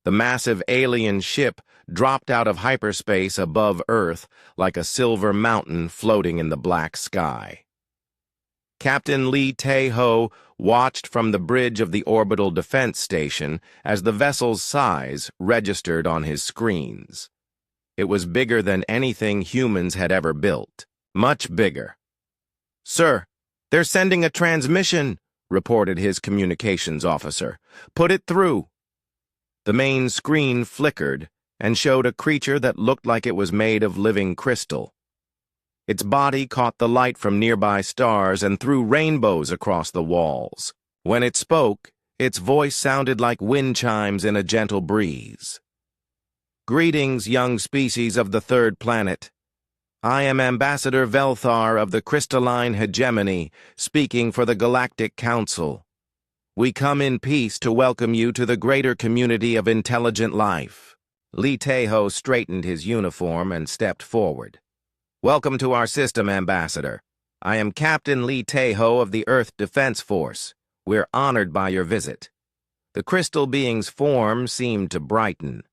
The massive alien ship dropped out of hyperspace above Earth like a silver mountain floating in the black sky. Captain Lee Tae-ho watched from the bridge of the orbital defense station as the vessel's size registered on his screens. It was bigger than anything humans had ever built. Much bigger. "Sir, they're sending a transmission," reported his communications officer. "Put it through." The main screen flickered and showed a creature that looked like it was made of living crystal. Its body caught the light from nearby stars and threw rainbows across the walls. When it spoke, its voice sounded like wind chimes in a gentle breeze. "Greetings, young species of the third planet. I am Ambassador Velthar of the Crystalline Hegemony, speaking for the Galactic Council. We come in peace to welcome you to the greater community of intelligent life." Lee Tae-ho straightened his uniform and stepped forward. "Welcome to our system, Ambassador. I am Captain Lee Tae-ho of the Earth Defense Force. We're honored by your visit." The crystal being's form seemed to brighten.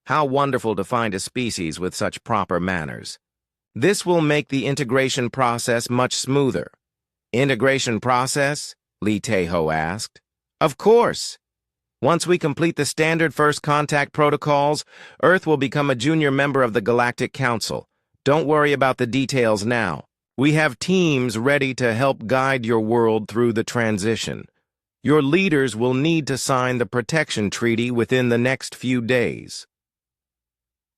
How wonderful to find a species with such proper manners. "This will make the integration process much smoother." "Integration process?" Lee Tae-ho asked. "Of course. Once we complete the standard first contact protocols, Earth will become a junior member of the Galactic Council. Don't worry about the details now. We have teams ready to help guide your world through the transition. Your leaders will need to sign the protection treaty within the next few days."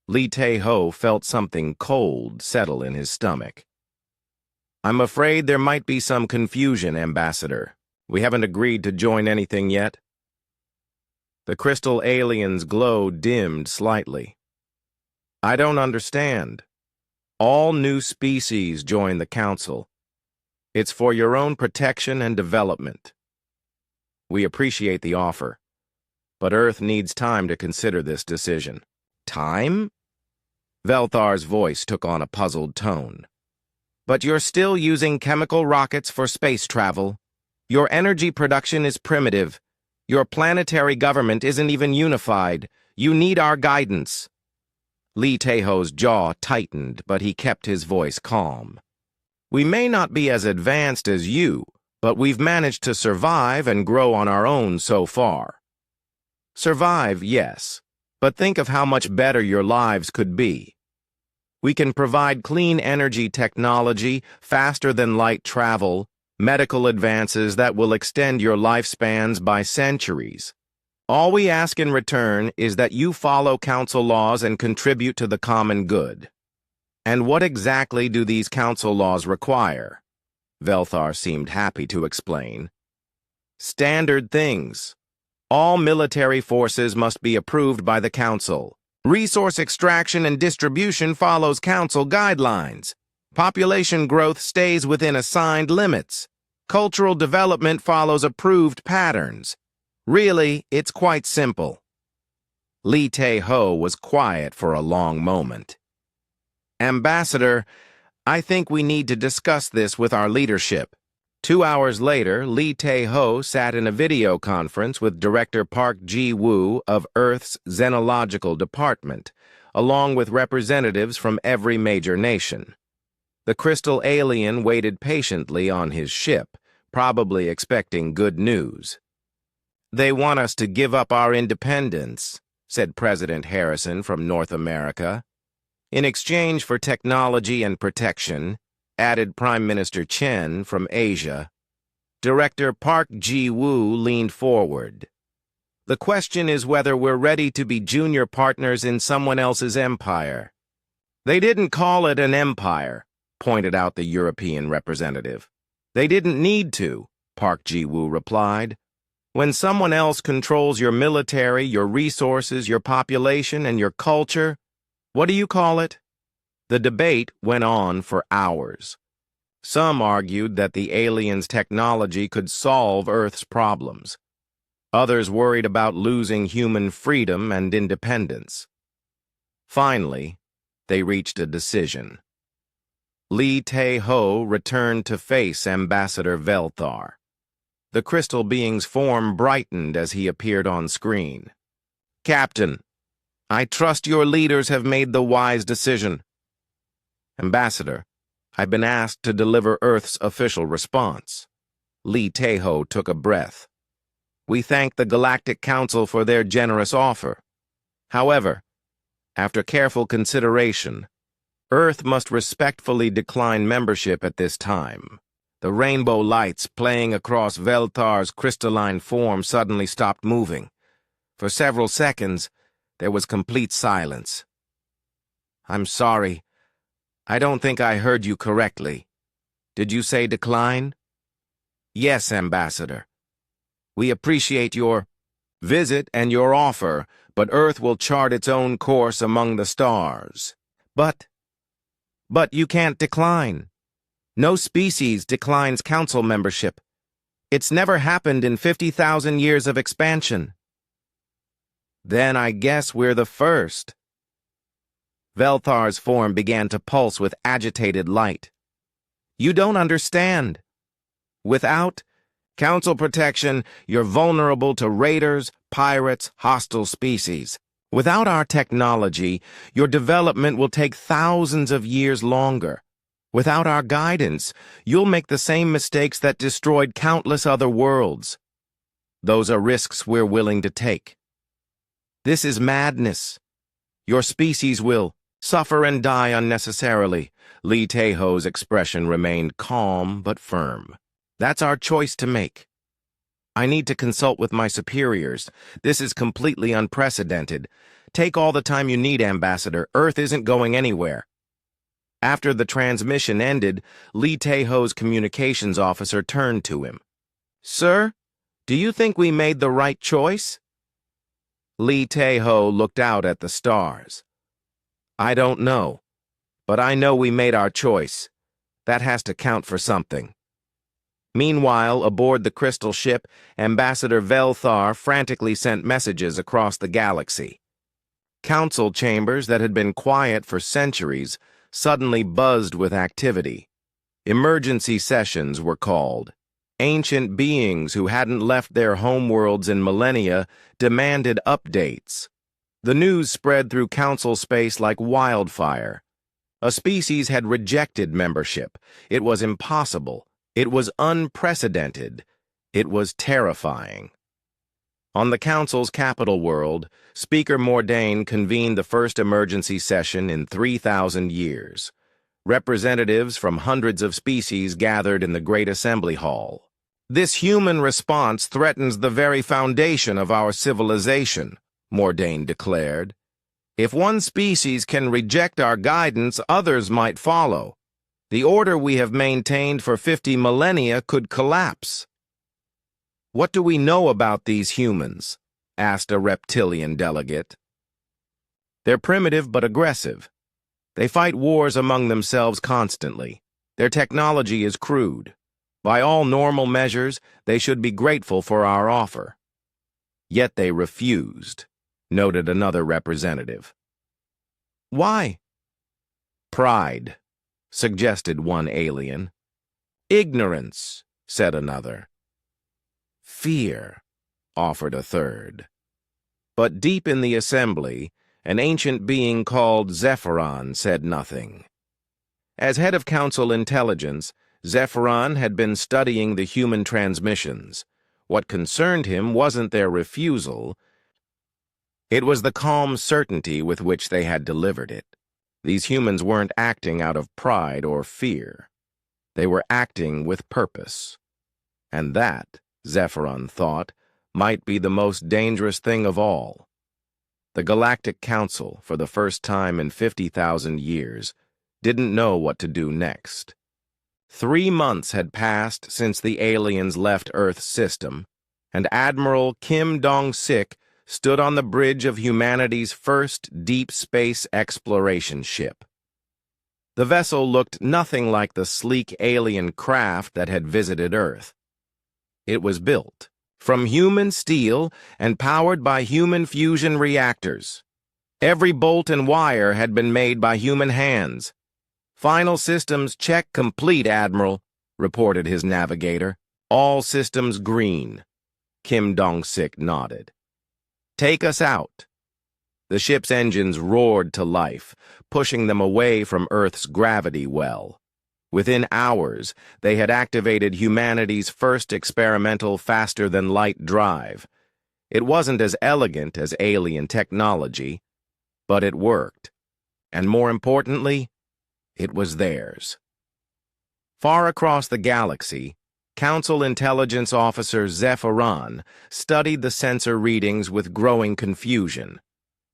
Lee Tae-ho felt something cold settle in his stomach. "I'm afraid there might be some confusion, Ambassador. We haven't agreed to join anything yet." The crystal alien's glow dimmed slightly. "I don't understand. All new species join the Council. It's for your own protection and development. We appreciate the offer, but Earth needs time to consider this decision." "Time?" Velthar's voice took on a puzzled tone. "But you're still using chemical rockets for space travel. Your energy production is primitive. Your planetary government isn't even unified. You need our guidance." Lee Tae-ho's jaw tightened, but he kept his voice calm. "We may not be as advanced as you, but we've managed to survive and grow on our own so far." "Survive, yes, but think of how much better your lives could be. We can provide clean energy technology, faster-than-light travel, medical advances that will extend your lifespans by centuries. All we ask in return is that you follow Council laws and contribute to the common good." "And what exactly do these Council laws require?" Velthar seemed happy to explain. "Standard things. All military forces must be approved by the Council. Resource extraction and distribution follows Council guidelines. Population growth stays within assigned limits. Cultural development follows approved patterns. Really, it's quite simple." Lee Tae-ho was quiet for a long moment. "Ambassador, I think we need to discuss this with our leadership." 2 hours later, Lee Tae-ho sat in a video conference with Director Park Ji-woo of Earth's Xenological Department, along with representatives from every major nation. The crystal alien waited patiently on his ship, probably expecting good news. "They want us to give up our independence," said President Harrison from North America. "In exchange for technology and protection," added Prime Minister Chen from Asia. Director Park Ji-woo leaned forward. "The question is whether we're ready to be junior partners in someone else's empire." "They didn't call it an empire," pointed out the European representative. "They didn't need to," Park Ji-woo replied. "When someone else controls your military, your resources, your population, and your culture, what do you call it?" The debate went on for hours. Some argued that the aliens' technology could solve Earth's problems. Others worried about losing human freedom and independence. Finally, they reached a decision. Lee Tae-ho returned to face Ambassador Velthar. The crystal being's form brightened as he appeared on screen. Captain, I trust your leaders have made the wise decision. Ambassador, I've been asked to deliver Earth's official response. Lee Tae-ho took a breath. We thank the Galactic Council for their generous offer. However, after careful consideration, Earth must respectfully decline membership at this time. The rainbow lights playing across Veltar's crystalline form suddenly stopped moving. For several seconds, there was complete silence. I'm sorry. I don't think I heard you correctly. Did you say decline? Yes, Ambassador. We appreciate your visit and your offer, but Earth will chart its own course among the stars. But you can't decline. No species declines council membership. It's never happened in 50,000 years of expansion. Then I guess we're the first. Velthar's form began to pulse with agitated light. You don't understand. Without council protection, you're vulnerable to raiders, pirates, hostile species. Without our technology, your development will take thousands of years longer. Without our guidance, you'll make the same mistakes that destroyed countless other worlds. Those are risks we're willing to take. This is madness. Your species will suffer and die unnecessarily. Lee Tae-ho's expression remained calm but firm. That's our choice to make. I need to consult with my superiors. This is completely unprecedented. Take all the time you need, Ambassador. Earth isn't going anywhere. After the transmission ended, Lee Tae-ho's communications officer turned to him. Sir, do you think we made the right choice? Lee Tae-ho looked out at the stars. I don't know, but I know we made our choice. That has to count for something. Meanwhile, aboard the crystal ship, Ambassador Velthar frantically sent messages across the galaxy. Council chambers that had been quiet for centuries suddenly buzzed with activity. Emergency sessions were called. Ancient beings who hadn't left their homeworlds in millennia demanded updates. The news spread through council space like wildfire. A species had rejected membership. It was impossible. It was unprecedented. It was terrifying. On the Council's capital world, Speaker Mordain convened the first emergency session in 3,000 years. Representatives from hundreds of species gathered in the Great Assembly Hall. This human response threatens the very foundation of our civilization, Mordain declared. If one species can reject our guidance, others might follow. The order we have maintained for 50 millennia could collapse. What do we know about these humans? Asked a reptilian delegate. They're primitive but aggressive. They fight wars among themselves constantly. Their technology is crude. By all normal measures, they should be grateful for our offer. Yet they refused, noted another representative. Why? Pride, suggested one alien. Ignorance, said another. Fear, offered a third. But deep in the assembly, an ancient being called Zephyron said nothing. As head of council intelligence, Zephyron had been studying the human transmissions. What concerned him wasn't their refusal. It was the calm certainty with which they had delivered it. These humans weren't acting out of pride or fear. They were acting with purpose. And that, Zephyron thought, might be the most dangerous thing of all. The Galactic Council, for the first time in 50,000 years, didn't know what to do next. 3 months had passed since the aliens left Earth's system, and Admiral Kim Dong-sik stood on the bridge of humanity's first deep space exploration ship. The vessel looked nothing like the sleek alien craft that had visited Earth. It was built from human steel and powered by human fusion reactors. Every bolt and wire had been made by human hands. Final systems check complete, Admiral, reported his navigator. All systems green. Kim Dong-sik nodded. Take us out, The ship's engines roared to life, pushing them away from Earth's gravity well. Within hours, they had activated humanity's first experimental faster-than-light drive. It wasn't as elegant as alien technology, but it worked. And more importantly, it was theirs. Far across the galaxy, Council Intelligence Officer Zephyron studied the sensor readings with growing confusion.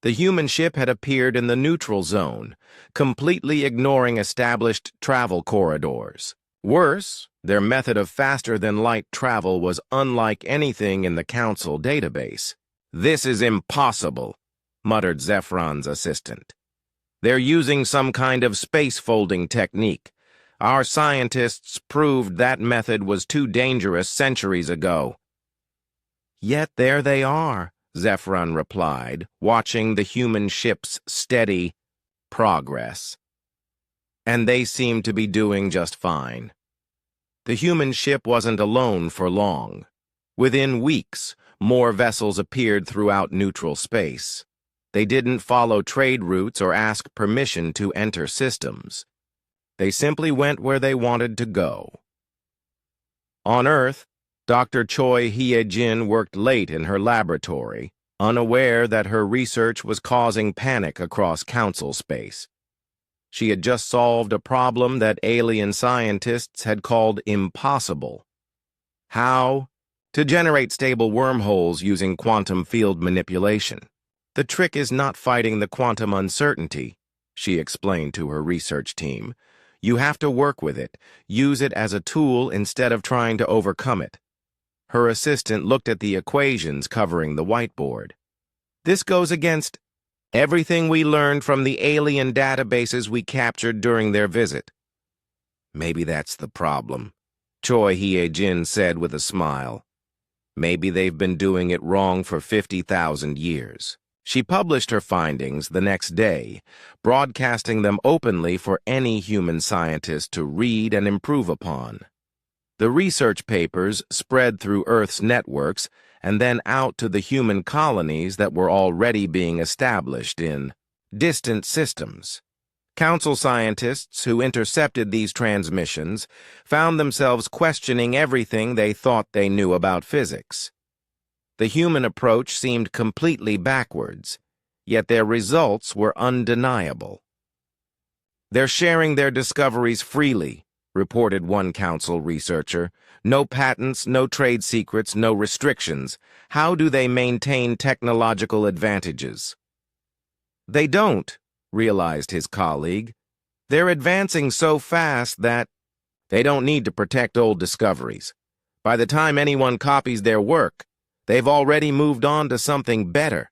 The human ship had appeared in the neutral zone, completely ignoring established travel corridors. Worse, their method of faster-than-light travel was unlike anything in the Council database. "This is impossible," muttered Zephron's assistant. "They're using some kind of space-folding technique. Our scientists proved that method was too dangerous centuries ago." "Yet there they are," Zephyron replied, watching the human ship's steady progress. "And they seem to be doing just fine." The human ship wasn't alone for long. Within weeks, more vessels appeared throughout neutral space. They didn't follow trade routes or ask permission to enter systems. They simply went where they wanted to go. On Earth, Dr. Choi Hye-jin worked late in her laboratory, unaware that her research was causing panic across Council space. She had just solved a problem that alien scientists had called impossible. How? To generate stable wormholes using quantum field manipulation. "The trick is not fighting the quantum uncertainty," she explained to her research team. "You have to work with it, use it as a tool instead of trying to overcome it." Her assistant looked at the equations covering the whiteboard. "This goes against everything we learned from the alien databases we captured during their visit." "Maybe that's the problem," Choi Hye-jin said with a smile. "Maybe they've been doing it wrong for 50,000 years. She published her findings the next day, broadcasting them openly for any human scientist to read and improve upon. The research papers spread through Earth's networks and then out to the human colonies that were already being established in distant systems. Council scientists who intercepted these transmissions found themselves questioning everything they thought they knew about physics. The human approach seemed completely backwards, yet their results were undeniable. "They're sharing their discoveries freely," reported one Council researcher. "No patents, no trade secrets, no restrictions. How do they maintain technological advantages?" "They don't," realized his colleague. "They're advancing so fast that they don't need to protect old discoveries. By the time anyone copies their work, they've already moved on to something better."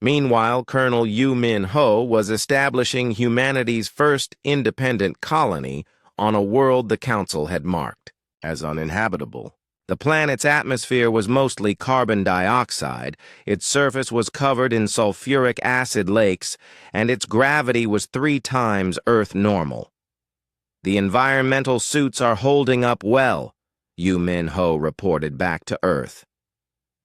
Meanwhile, Colonel Yu Min Ho was establishing humanity's first independent colony on a world the Council had marked as uninhabitable. The planet's atmosphere was mostly carbon dioxide, its surface was covered in sulfuric acid lakes, and its gravity was 3 times Earth normal. "The environmental suits are holding up well," Yu Min Ho reported back to Earth.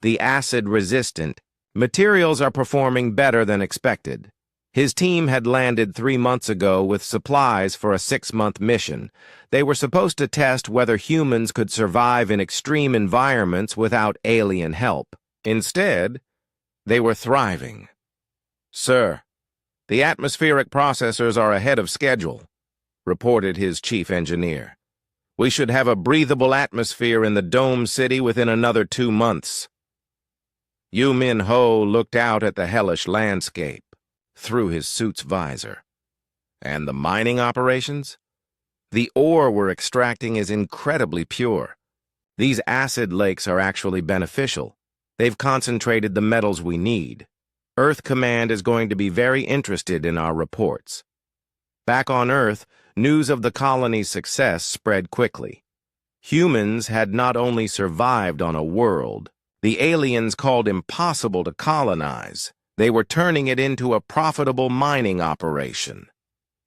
"The acid-resistant materials are performing better than expected." His team had landed 3 months ago with supplies for a 6-month mission. They were supposed to test whether humans could survive in extreme environments without alien help. Instead, they were thriving. "Sir, the atmospheric processors are ahead of schedule," reported his chief engineer. "We should have a breathable atmosphere in the Dome City within another 2 months." Yu Min Ho looked out at the hellish landscape through his suit's visor. "And the mining operations? The ore we're extracting is incredibly pure. These acid lakes are actually beneficial. They've concentrated the metals we need. Earth Command is going to be very interested in our reports." Back on Earth, news of the colony's success spread quickly. Humans had not only survived on a world the aliens called impossible to colonize, they were turning it into a profitable mining operation.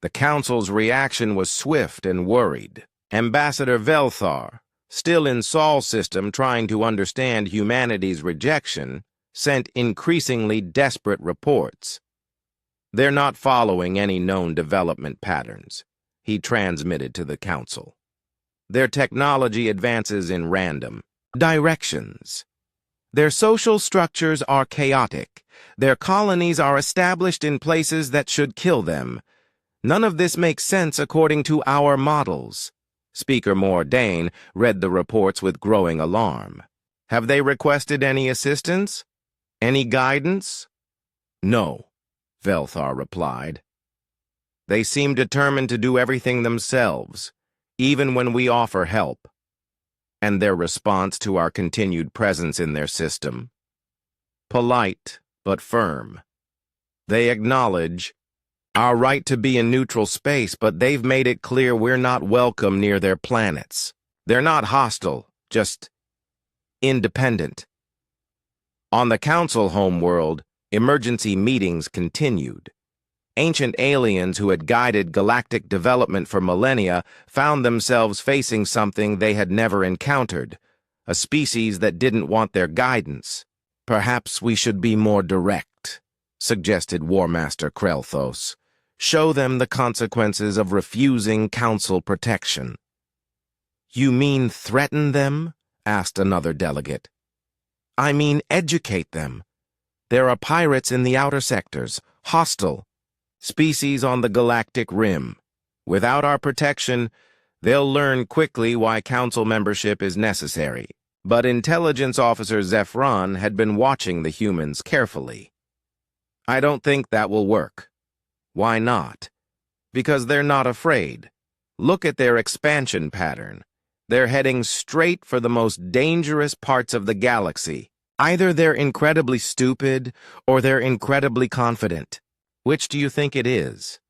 The Council's reaction was swift and worried. Ambassador Velthar, still in Sol's system trying to understand humanity's rejection, sent increasingly desperate reports. "They're not following any known development patterns," he transmitted to the council. "Their technology advances in random directions. Their social structures are chaotic. Their colonies are established in places that should kill them. None of this makes sense according to our models." Speaker Mordain read the reports with growing alarm. "Have they requested any assistance? Any guidance?" "No," Velthar replied. "They seem determined to do everything themselves, even when we offer help." "And their response to our continued presence in their system?" "Polite, but firm. They acknowledge our right to be in neutral space, but they've made it clear we're not welcome near their planets. They're not hostile, just independent." On the Council homeworld, emergency meetings continued. Ancient aliens who had guided galactic development for millennia found themselves facing something they had never encountered, a species that didn't want their guidance. "Perhaps we should be more direct," suggested War Master Krelthos. "Show them the consequences of refusing Council protection." "You mean threaten them?" asked another delegate. "I mean educate them. There are pirates in the outer sectors, hostile species on the galactic rim. Without our protection, they'll learn quickly why Council membership is necessary." But Intelligence Officer Zephron had been watching the humans carefully. "I don't think that will work." "Why not?" "Because they're not afraid. Look at their expansion pattern. They're heading straight for the most dangerous parts of the galaxy. Either they're incredibly stupid or they're incredibly confident. Which do you think it is?"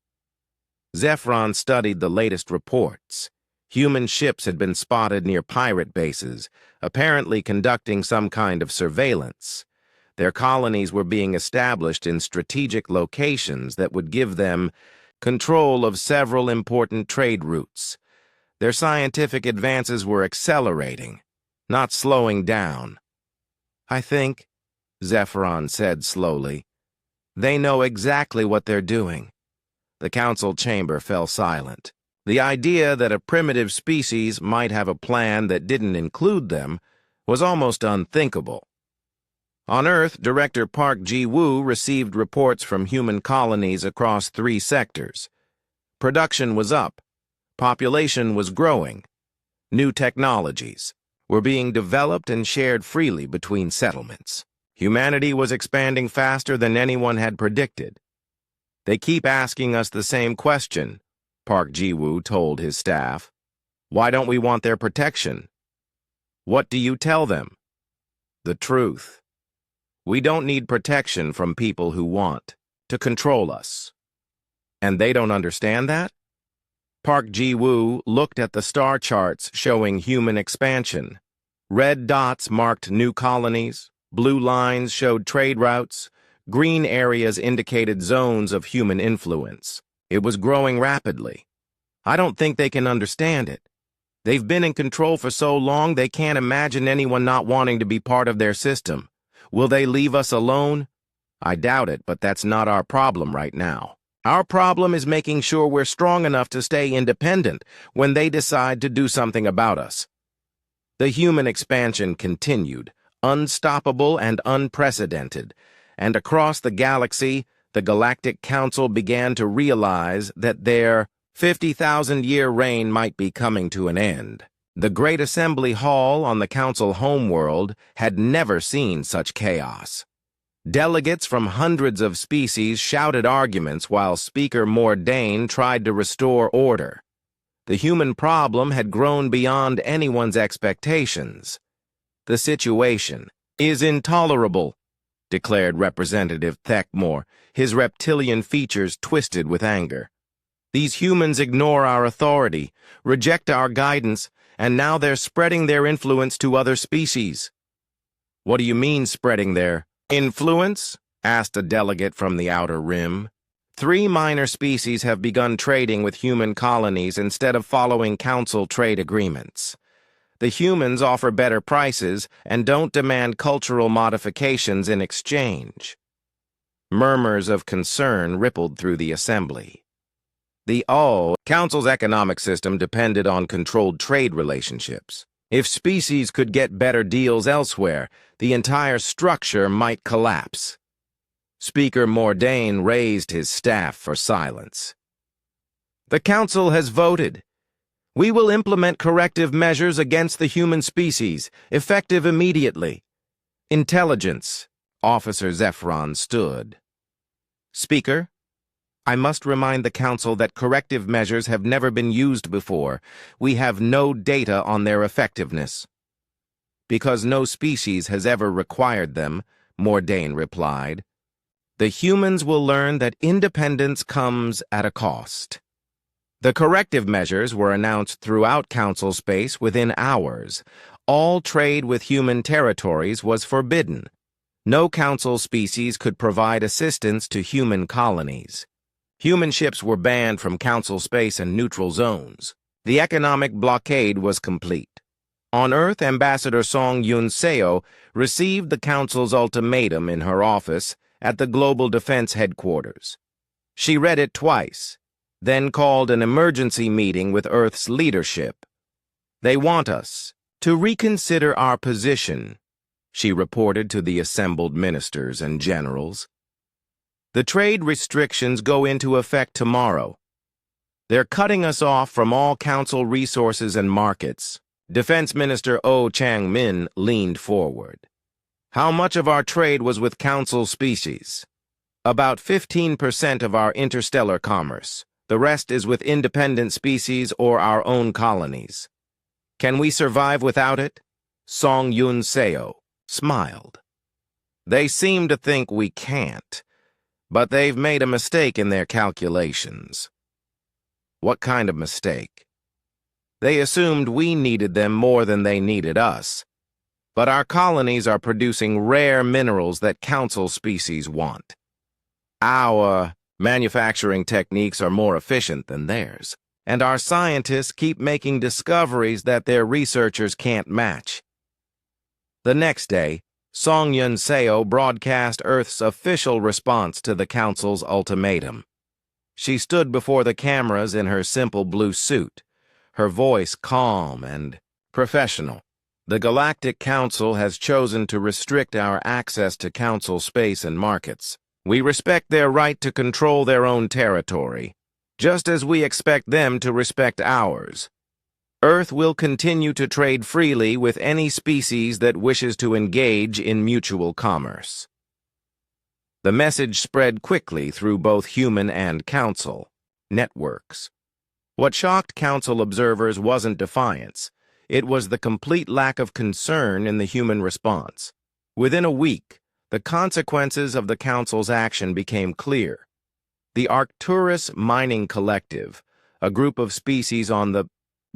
Zephron studied the latest reports. Human ships had been spotted near pirate bases, apparently conducting some kind of surveillance. Their colonies were being established in strategic locations that would give them control of several important trade routes. Their scientific advances were accelerating, not slowing down. "I think," Zephron said slowly, "they know exactly what they're doing." The council chamber fell silent. The idea that a primitive species might have a plan that didn't include them was almost unthinkable. On Earth, Director Park Ji-woo received reports from human colonies across 3 sectors. Production was up. Population was growing. New technologies were being developed and shared freely between settlements. Humanity was expanding faster than anyone had predicted. "They keep asking us the same question," Park Ji-woo told his staff. "Why don't we want their protection?" "What do you tell them?" "The truth. We don't need protection from people who want to control us." "And they don't understand that?" Park Ji-woo looked at the star charts showing human expansion. Red dots marked new colonies, blue lines showed trade routes, green areas indicated zones of human influence. It was growing rapidly. "I don't think they can understand it. They've been in control for so long they can't imagine anyone not wanting to be part of their system. Will they leave us alone? I doubt it, but that's not our problem right now. Our problem is making sure we're strong enough to stay independent when they decide to do something about us." The human expansion continued, unstoppable and unprecedented, and across the galaxy, the Galactic Council began to realize that their 50,000-year reign might be coming to an end. The Great Assembly Hall on the Council homeworld had never seen such chaos. Delegates from hundreds of species shouted arguments while Speaker Mordain tried to restore order. The human problem had grown beyond anyone's expectations. "The situation is intolerable," declared Representative Thekmore, his reptilian features twisted with anger. "These humans ignore our authority, reject our guidance, and now they're spreading their influence to other species." "What do you mean, spreading their influence?" asked a delegate from the Outer Rim. 3 minor species have begun trading with human colonies instead of following Council trade agreements. The humans offer better prices and don't demand cultural modifications in exchange. Murmurs of concern rippled through the assembly. The Council's economic system depended on controlled trade relationships. If species could get better deals elsewhere, the entire structure might collapse. Speaker Mordain raised his staff for silence. The Council has voted. We will implement corrective measures against the human species, effective immediately. Intelligence. Officer Zephron stood. Speaker, I must remind the Council that corrective measures have never been used before. We have no data on their effectiveness. Because no species has ever required them, Mordain replied. The humans will learn that independence comes at a cost. The corrective measures were announced throughout Council space within hours. All trade with human territories was forbidden. No Council species could provide assistance to human colonies. Human ships were banned from Council space and neutral zones. The economic blockade was complete. On Earth, Ambassador Song Yun-seo received the Council's ultimatum in her office at the Global Defense Headquarters. She read it twice, then called an emergency meeting with Earth's leadership. They want us to reconsider our position, she reported to the assembled ministers and generals. The trade restrictions go into effect tomorrow. They're cutting us off from all Council resources and markets. Defense Minister Oh Chang-min leaned forward. How much of our trade was with Council species? About 15% of our interstellar commerce. The rest is with independent species or our own colonies. Can we survive without it? Song Yun-seo smiled. They seem to think we can't, but they've made a mistake in their calculations. What kind of mistake? They assumed we needed them more than they needed us, but our colonies are producing rare minerals that Council species want. Our manufacturing techniques are more efficient than theirs, and our scientists keep making discoveries that their researchers can't match. The next day, Song Yun-seo broadcast Earth's official response to the Council's ultimatum. She stood before the cameras in her simple blue suit, her voice calm and professional. The Galactic Council has chosen to restrict our access to Council space and markets. We respect their right to control their own territory, just as we expect them to respect ours. Earth will continue to trade freely with any species that wishes to engage in mutual commerce. The message spread quickly through both human and Council networks. What shocked Council observers wasn't defiance. It was the complete lack of concern in the human response. Within a week, the consequences of the Council's action became clear. The Arcturus Mining Collective, a group of species on the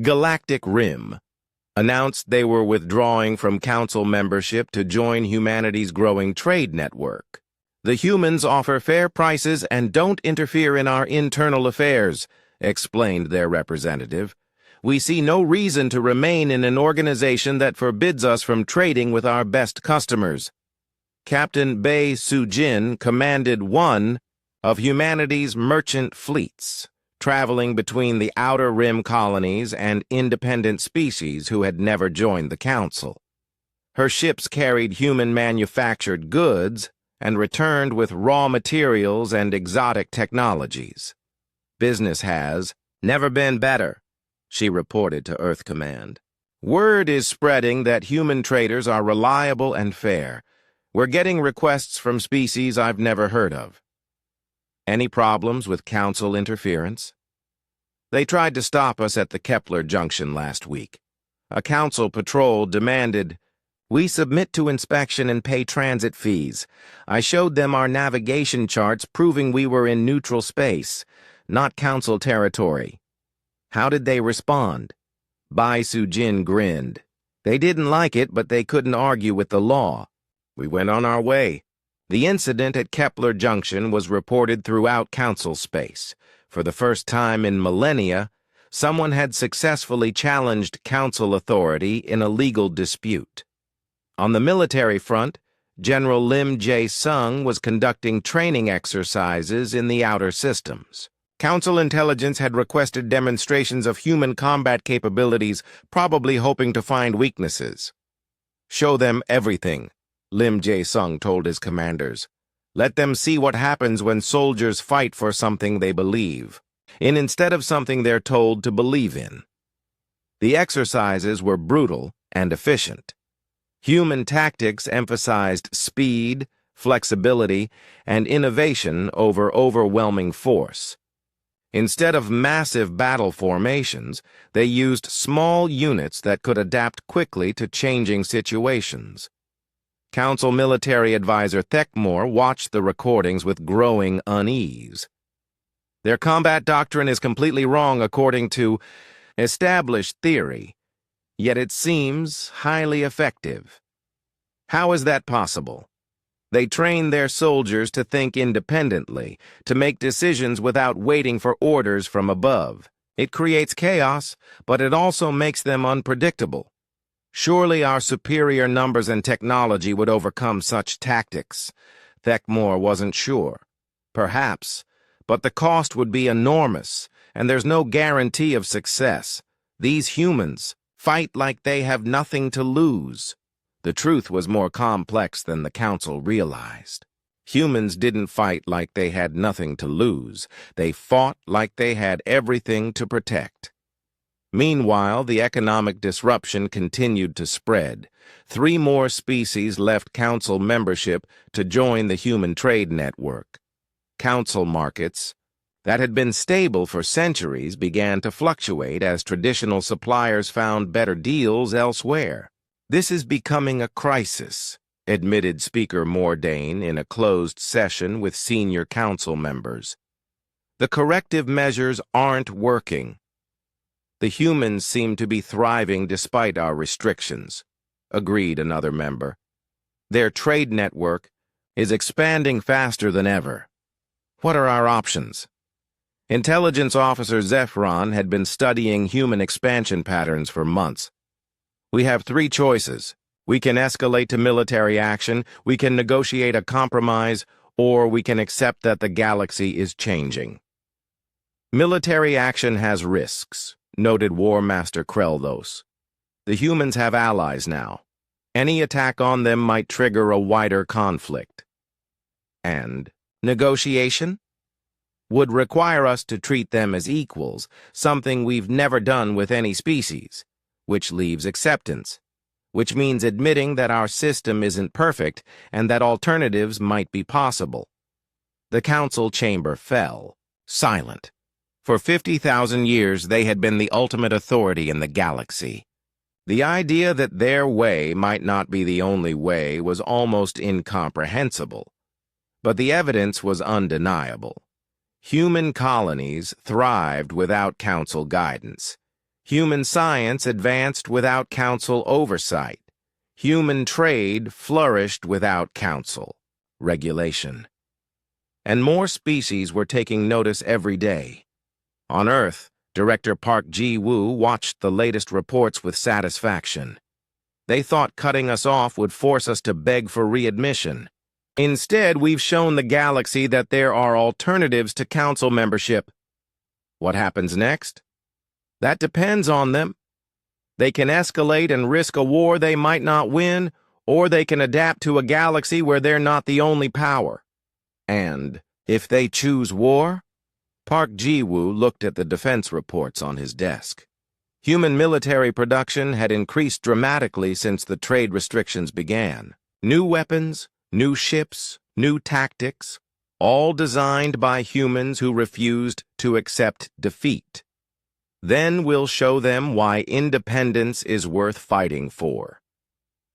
Galactic Rim, announced they were withdrawing from Council membership to join humanity's growing trade network. The humans offer fair prices and don't interfere in our internal affairs, explained their representative. We see no reason to remain in an organization that forbids us from trading with our best customers. Captain Bae Soo-jin commanded one of humanity's merchant fleets, traveling between the Outer Rim colonies and independent species who had never joined the Council. Her ships carried human-manufactured goods and returned with raw materials and exotic technologies. Business has never been better, she reported to Earth Command. Word is spreading that human traders are reliable and fair. We're getting requests from species I've never heard of. Any problems with Council interference? They tried to stop us at the Kepler Junction last week. A Council patrol demanded we submit to inspection and pay transit fees. I showed them our navigation charts proving we were in neutral space, not Council territory. How did they respond? Bae Soo-jin grinned. They didn't like it, but they couldn't argue with the law. We went on our way. The incident at Kepler Junction was reported throughout Council space. For the first time in millennia, Someone had successfully challenged council authority in a legal dispute. On the military front, General Lim Jae-sung was conducting training exercises in the outer systems. Council intelligence had requested demonstrations of human combat capabilities, probably hoping to find weaknesses. "Show them everything," Lim Jae-sung told his commanders. "Let them see what happens when soldiers fight for something they believe, instead of something they're told to believe in." The exercises were brutal and efficient. Human tactics emphasized speed, flexibility, and innovation over overwhelming force. Instead of massive battle formations, they used small units that could adapt quickly to changing situations. Council military advisor Thekmore watched the recordings with growing unease. "Their combat doctrine is completely wrong according to established theory, yet it seems highly effective. How is that possible? They train their soldiers to think independently, to make decisions without waiting for orders from above. It creates chaos, but it also makes them unpredictable. Surely our superior numbers and technology would overcome such tactics." Thekmore wasn't sure. Perhaps, but the cost would be enormous, and there's no guarantee of success. These humans fight like they have nothing to lose. The truth was more complex than the council realized. Humans didn't fight like they had nothing to lose. They fought like they had everything to protect. Meanwhile, the economic disruption continued to spread. 3 more species left council membership to join the human trade network. Council markets that had been stable for centuries began to fluctuate as traditional suppliers found better deals elsewhere. "This is becoming a crisis," admitted Speaker Mordain in a closed session with senior council members. "The corrective measures aren't working. The humans seem to be thriving despite our restrictions," agreed another member. "Their trade network is expanding faster than ever. What are our options?" Intelligence Officer Zephron had been studying human expansion patterns for months. "We have 3 choices. We can escalate to military action, we can negotiate a compromise, or we can accept that the galaxy is changing." "Military action has risks," noted War Master Kreldos. "The humans have allies now. Any attack on them might trigger a wider conflict. And negotiation? Would require us to treat them as equals, something we've never done with any species, which leaves acceptance, which means admitting that our system isn't perfect and that alternatives might be possible." The council chamber fell, silent. For 50,000 years, they had been the ultimate authority in the galaxy. The idea that their way might not be the only way was almost incomprehensible. But the evidence was undeniable. Human colonies thrived without council guidance. Human science advanced without council oversight. Human trade flourished without council regulation. And more species were taking notice every day. On Earth, Director Park Ji-woo watched the latest reports with satisfaction. They thought cutting us off would force us to beg for readmission. Instead, we've shown the galaxy that there are alternatives to council membership. What happens next? That depends on them. They can escalate and risk a war they might not win, or they can adapt to a galaxy where they're not the only power. And if they choose war? Park Ji-woo looked at the defense reports on his desk. Human military production had increased dramatically since the trade restrictions began. New weapons, new ships, new tactics, all designed by humans who refused to accept defeat. Then we'll show them why independence is worth fighting for.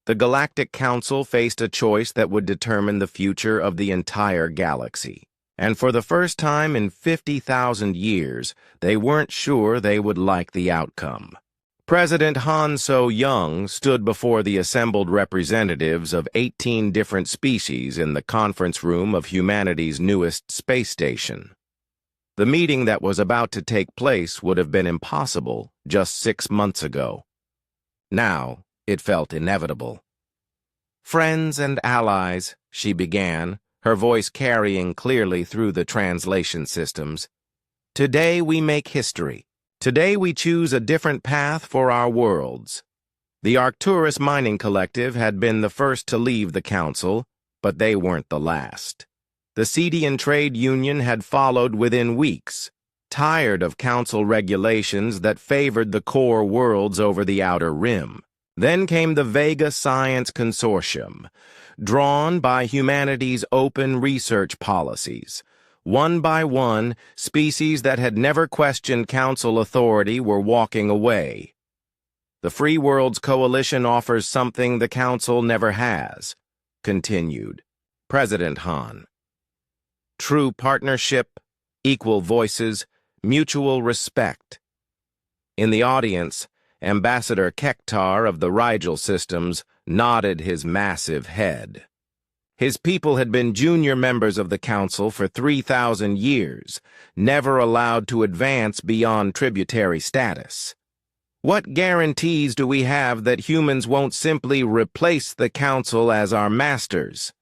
The Galactic Council faced a choice that would determine the future of the entire galaxy. And for the first time in 50,000 years, they weren't sure they would like the outcome. President Han So-young stood before the assembled representatives of 18 different species in the conference room of humanity's newest space station. The meeting that was about to take place would have been impossible just 6 months ago. Now, it felt inevitable. "Friends and allies," she began, her voice carrying clearly through the translation systems. "Today we make history. Today we choose a different path for our worlds." The Arcturus Mining Collective had been the first to leave the Council, but they weren't the last. The Cedian Trade Union had followed within weeks, tired of Council regulations that favored the core worlds over the Outer Rim. Then came the Vega Science Consortium, drawn by humanity's open research policies. One by one, species that had never questioned Council authority were walking away. "The Free Worlds Coalition offers something the Council never has," continued President Han. "True partnership, equal voices, mutual respect." In the audience, Ambassador Kektar of the Rigel Systems nodded his massive head. His people had been junior members of the Council for 3,000 years, never allowed to advance beyond tributary status. "What guarantees do we have that humans won't simply replace the Council as our masters?"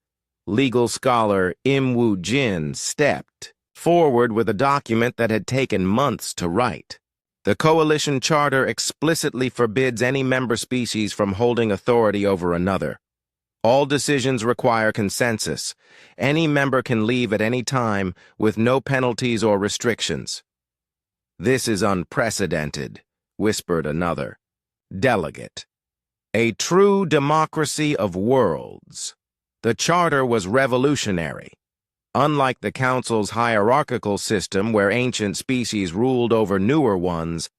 Legal scholar Im Woo Jin stepped forward with a document that had taken months to write. The Coalition Charter explicitly forbids any member species from holding authority over another. All decisions require consensus. Any member can leave at any time with no penalties or restrictions. "This is unprecedented," whispered another delegate. "A true democracy of worlds." The Charter was revolutionary. Unlike the Council's hierarchical system where ancient species ruled over newer ones,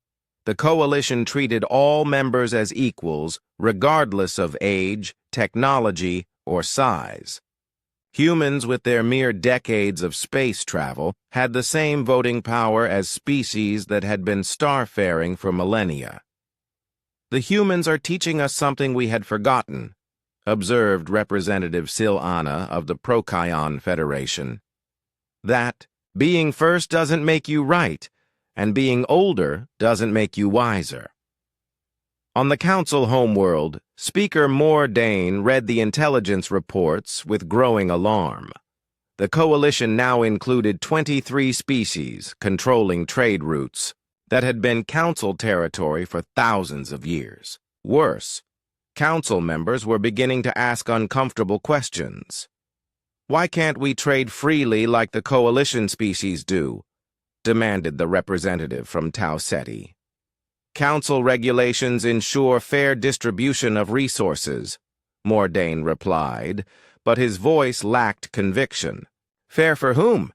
the Coalition treated all members as equals, regardless of age, technology, or size. Humans, with their mere decades of space travel, had the same voting power as species that had been starfaring for millennia. "The humans are teaching us something we had forgotten," observed Representative Sil-Ana of the Procyon Federation. "That being first doesn't make you right, and being older doesn't make you wiser." On the Council homeworld, Speaker Mordain read the intelligence reports with growing alarm. The Coalition now included 23 species controlling trade routes that had been Council territory for thousands of years. Worse, Council members were beginning to ask uncomfortable questions. "Why can't we trade freely like the Coalition species do?" demanded the representative from Tau Ceti. "Council regulations ensure fair distribution of resources," Mordain replied, but his voice lacked conviction. "Fair for whom?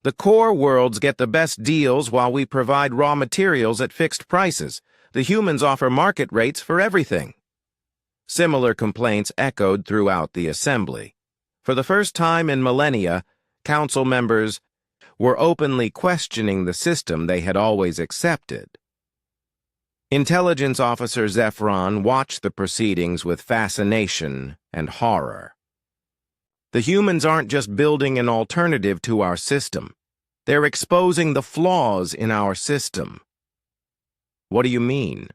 The core worlds get the best deals while we provide raw materials at fixed prices. The humans offer market rates for everything." Similar complaints echoed throughout the assembly. For the first time in millennia, Council members were openly questioning the system they had always accepted. Intelligence Officer Zephron watched the proceedings with fascination and horror. "The humans aren't just building an alternative to our system. They're exposing the flaws in our system." "What do you mean?"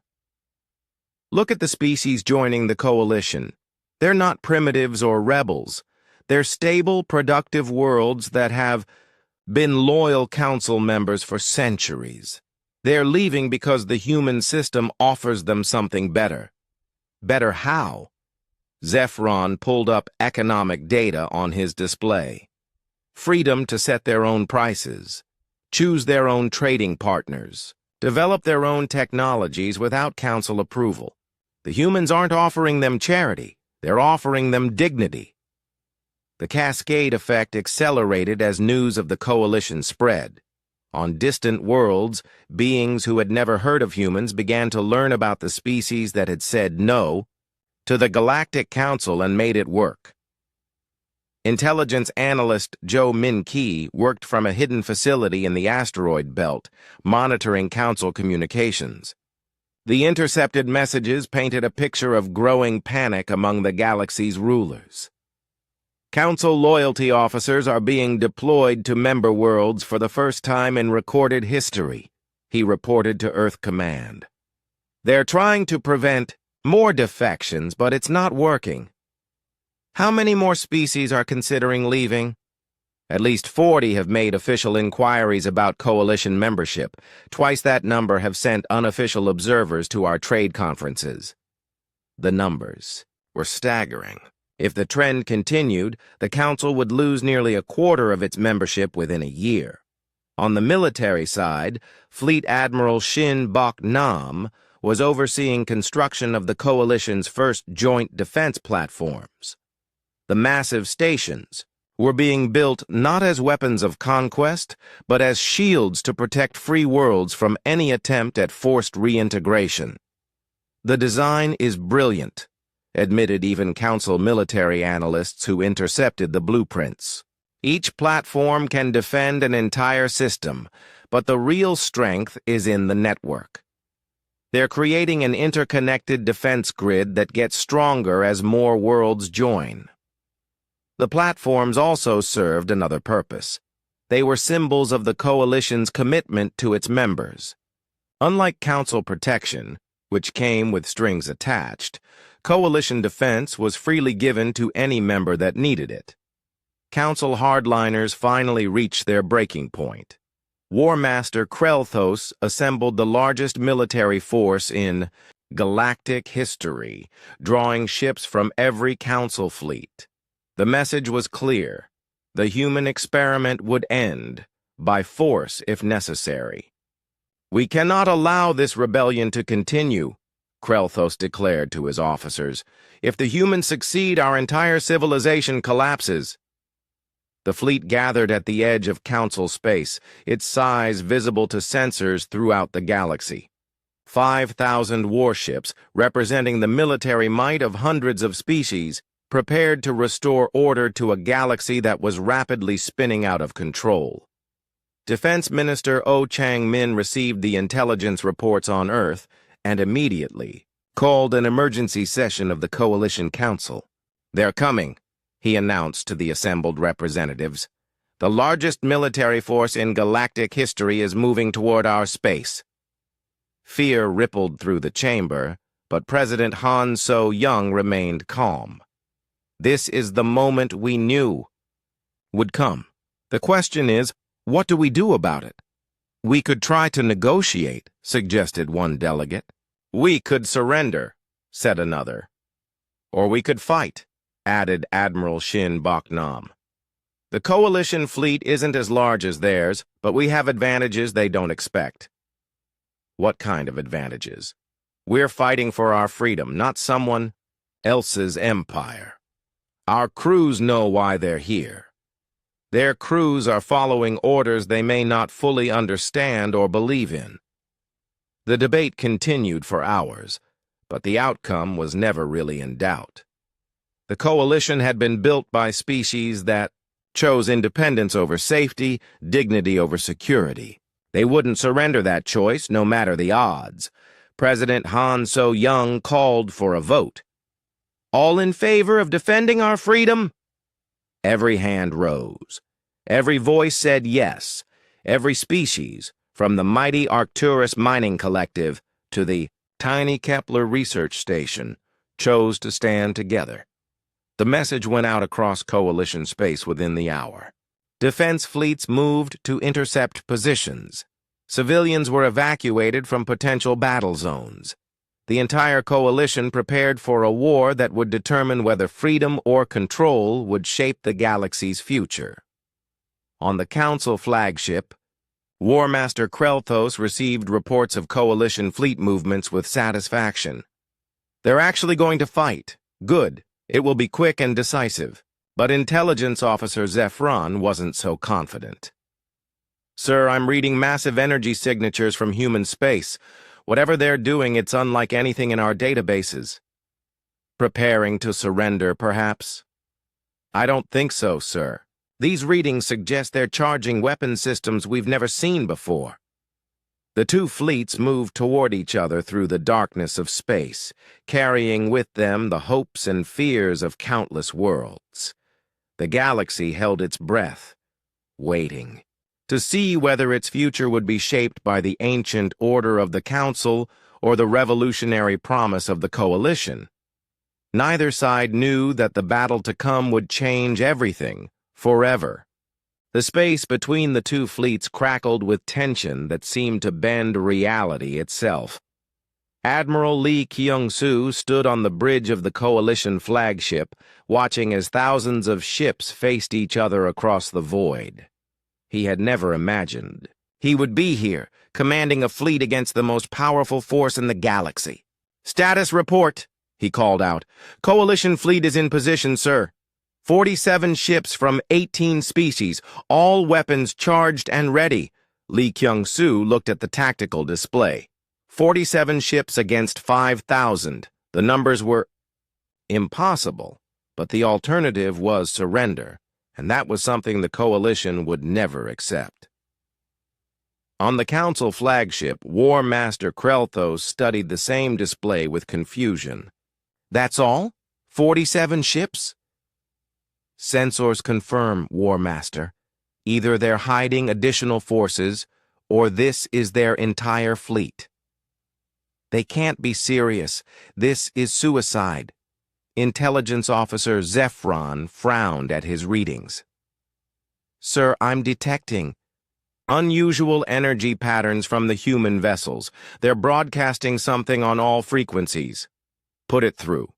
"Look at the species joining the Coalition. They're not primitives or rebels. They're stable, productive worlds that have been loyal Council members for centuries. They're leaving because the human system offers them something better." "Better how?" Zephron pulled up economic data on his display. "Freedom to set their own prices, choose their own trading partners, develop their own technologies without Council approval. The humans aren't offering them charity, they're offering them dignity." The cascade effect accelerated as news of the Coalition spread. On distant worlds, beings who had never heard of humans began to learn about the species that had said no to the Galactic Council and made it work. Intelligence analyst Joe Min-Ki worked from a hidden facility in the asteroid belt, monitoring Council communications. The intercepted messages painted a picture of growing panic among the galaxy's rulers. Council loyalty officers are being deployed to member worlds for the first time in recorded history, he reported to Earth Command. They're trying to prevent more defections, but it's not working. How many more species are considering leaving? At least 40 have made official inquiries about coalition membership. Twice that number have sent unofficial observers to our trade conferences. The numbers were staggering. If the trend continued, the Council would lose nearly a quarter of its membership within a year. On the military side, Fleet Admiral Shin Bok-nam was overseeing construction of the Coalition's first joint defense platforms. The massive stations were being built not as weapons of conquest, but as shields to protect free worlds from any attempt at forced reintegration. The design is brilliant, admitted even Council military analysts who intercepted the blueprints. Each platform can defend an entire system, but the real strength is in the network. They're creating an interconnected defense grid that gets stronger as more worlds join. The platforms also served another purpose. They were symbols of the Coalition's commitment to its members. Unlike Council protection, which came with strings attached, Coalition defense was freely given to any member that needed it. Council hardliners finally reached their breaking point. War Master Krelthos assembled the largest military force in galactic history, drawing ships from every Council fleet. The message was clear. The human experiment would end, by force if necessary. "We cannot allow this rebellion to continue," Krelthos declared to his officers. "If the humans succeed, our entire civilization collapses." The fleet gathered at the edge of Council space, its size visible to sensors throughout the galaxy. 5,000 warships, representing the military might of hundreds of species, prepared to restore order to a galaxy that was rapidly spinning out of control. Defense Minister Oh Chang-min received the intelligence reports on Earth and immediately called an emergency session of the Coalition Council. "They're coming," he announced to the assembled representatives. "The largest military force in galactic history is moving toward our space." Fear rippled through the chamber, but President Han So-young remained calm. This is the moment we knew would come. The question is, what do we do about it? "We could try to negotiate," suggested one delegate. "We could surrender," said another. "Or we could fight," added Admiral Shin Bok-nam. "The Coalition fleet isn't as large as theirs, but we have advantages they don't expect." "What kind of advantages?" "We're fighting for our freedom, not someone else's empire. Our crews know why they're here. Their crews are following orders they may not fully understand or believe in." The debate continued for hours, but the outcome was never really in doubt. The Coalition had been built by species that chose independence over safety, dignity over security. They wouldn't surrender that choice, no matter the odds. President Han So-young called for a vote. "All in favor of defending our freedom?" Every hand rose. Every voice said yes. Every species, from the mighty Arcturus Mining Collective to the tiny Kepler Research Station, chose to stand together. The message went out across Coalition space within the hour. Defense fleets moved to intercept positions. Civilians were evacuated from potential battle zones. The entire Coalition prepared for a war that would determine whether freedom or control would shape the galaxy's future. On the Council flagship, War Master Krelthos received reports of Coalition fleet movements with satisfaction. "They're actually going to fight. Good. It will be quick and decisive." But Intelligence Officer Zephron wasn't so confident. "Sir, I'm reading massive energy signatures from human space. Whatever they're doing, it's unlike anything in our databases." "Preparing to surrender, perhaps?" "I don't think so, sir. These readings suggest they're charging weapon systems we've never seen before." The two fleets moved toward each other through the darkness of space, carrying with them the hopes and fears of countless worlds. The galaxy held its breath, waiting, to see whether its future would be shaped by the ancient order of the Council or the revolutionary promise of the Coalition. Neither side knew that the battle to come would change everything, forever. The space between the two fleets crackled with tension that seemed to bend reality itself. Admiral Lee Kyung-soo stood on the bridge of the Coalition flagship, watching as thousands of ships faced each other across the void. He had never imagined he would be here, commanding a fleet against the most powerful force in the galaxy. "Status report," he called out. "Coalition fleet is in position, sir. 47 ships from 18 species, all weapons charged and ready." Lee Kyung-soo looked at the tactical display. 47 ships against 5,000. The numbers were impossible, but the alternative was surrender, and that was something the Coalition would never accept. On the Council flagship, War Master Krelthos studied the same display with confusion. "That's all? 47 ships?" "Sensors confirm, War Master. Either they're hiding additional forces, or this is their entire fleet." "They can't be serious. This is suicide." Intelligence Officer Zephron frowned at his readings. "Sir, I'm detecting unusual energy patterns from the human vessels. They're broadcasting something on all frequencies." "Put it through."